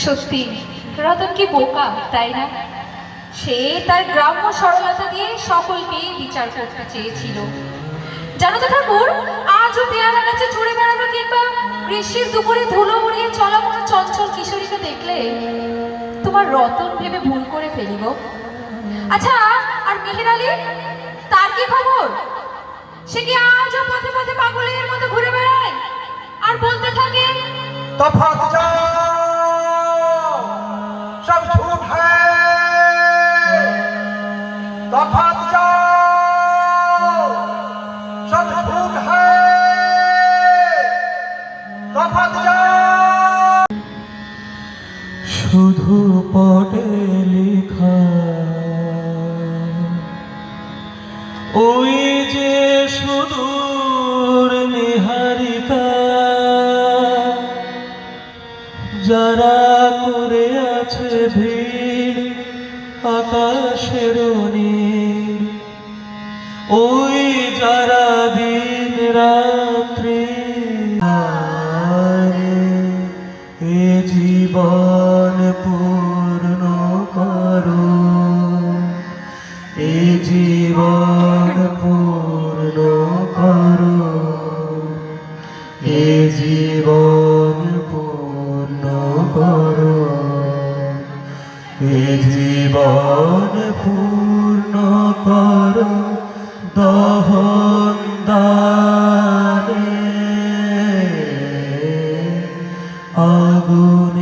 সত্যি রতন কি বোকা, তাই না? সে তার গ্রাম্য সরলতা দিয়ে সকলকেই বিচার করতে চেয়েছিল। জানো তো ঠাকুর, আজও পেয়ারা গাছে চড়ে বেড়ানো কিংবা গ্রীষ্মের দুপুরে ধুলো উড়িয়ে চলা কোনো চঞ্চল কিশোরীকে দেখলে তোমার রতন ভেবে ভুল করে ফেলিব। আচ্ছা, আর মেহের আলী, তার কি খবর? সে কি আজও পথে পথে পাগলের মতো ঘুরে বেড়ায় আর বলতে থাকে, তফাৎ যাও, সব ঝूठ है, তফাৎ যাও, সব ঝूठ है, তফাৎ যাও। শুধু পড়ে লেখা ওই যে সুদূর নিহারিকা, যারা করে আছে ভিড় আকাশের নীল, ওই যারা দিন রাত্রি এ জীবন পূর্ণ করো, এ জীবন পূর্ণ করো, এ জীবন পূর্ণ করো, এ জীবন পূর্ণ করো, দহন দানে আগুন